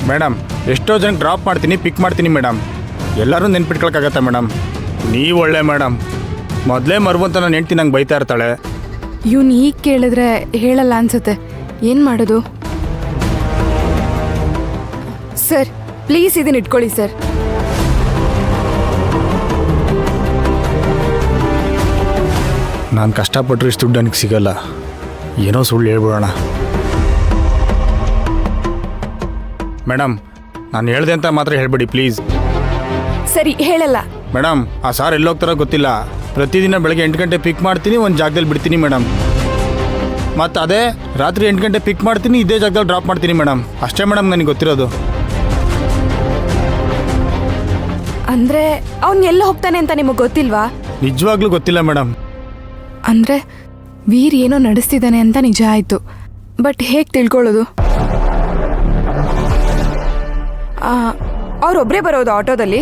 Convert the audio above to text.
Madam ಎಷ್ಟೋ ಜನಕ್ಕೆ drop ಮಾಡ್ತೀನಿ ಪಿಕ್ ಮಾಡ್ತೀನಿ ಮೇಡಮ್, ಎಲ್ಲರೂ ನೆನ್ಪಿಟ್ಕೊಳಕ್ಕಾಗತ್ತಾ ಮೇಡಮ್? ನೀವು ಒಳ್ಳೆ ಮೇಡಮ್, ಮೊದಲೇ ಮರುವಂತ ನಾನು ಹೆಂಡ್ತಿ ನಂಗೆ ಬೈತಾ ಇರ್ತಾಳೆ. ಇವ್ನು ಈಗ ಕೇಳಿದ್ರೆ ಹೇಳಲ್ಲ ಅನ್ಸುತ್ತೆ. ಏನು ಮಾಡೋದು? ಸರ್ ಪ್ಲೀಸ್ ಇದನ್ನ ಇಟ್ಕೊಳ್ಳಿ ಸರ್. ನಾನು ಕಷ್ಟಪಟ್ಟರು ಇಷ್ಟು ದುಡ್ಡು ನನಗೆ ಸಿಗಲ್ಲ, ಏನೋ ಸುಳ್ಳು ಹೇಳ್ಬಿಡೋಣ. ಮೇಡಮ್ ನಾನು ಹೇಳ್ದೆ ಅಂತ ಮಾತ್ರ ಹೇಳ್ಬೇಡಿ ಪ್ಲೀಸ್. ಸರಿ ಹೇಳಲ್ಲ. ಮೇಡಮ್ ಆ ಸಾರ್ ಎಲ್ಲೋಗ್ತಾರೋ ಗೊತ್ತಿಲ್ಲ, ಪ್ರತಿದಿನ ಬೆಳಗ್ಗೆ 8 ಗಂಟೆ ಪಿಕ್ ಮಾಡ್ತೀನಿ, ಒಂದು ಜಾಗದಲ್ಲಿ ಬಿಡ್ತೀನಿ ಮೇಡಮ್. ಮತ್ತು ಅದೇ ರಾತ್ರಿ 8 ಗಂಟೆ ಪಿಕ್ ಮಾಡ್ತೀನಿ, ಇದೇ ಜಾಗದಲ್ಲಿ ಡ್ರಾಪ್ ಮಾಡ್ತೀನಿ ಮೇಡಮ್. ಅಷ್ಟೇ ಮೇಡಮ್ ನನಗೆ ಗೊತ್ತಿರೋದು. ಅಂದರೆ ಅವ್ನು ಎಲ್ಲ ಹೋಗ್ತಾನೆ ಅಂತ ನಿಮಗೆ ಗೊತ್ತಿಲ್ವಾ? ನಿಜವಾಗ್ಲೂ ಗೊತ್ತಿಲ್ಲ ಮೇಡಮ್. ಅಂದರೆ ವೀರ್ ಏನೋ ನಡೆಸ್ತಿದ್ದಾನೆ ಅಂತ ನಿಜ ಆಯಿತು, ಬಟ್ ಹೇಗೆ ತಿಳ್ಕೊಳ್ಳೋದು? ಅವರೊಬ್ಬರೇ ಬರೋದು ಆಟೋದಲ್ಲಿ?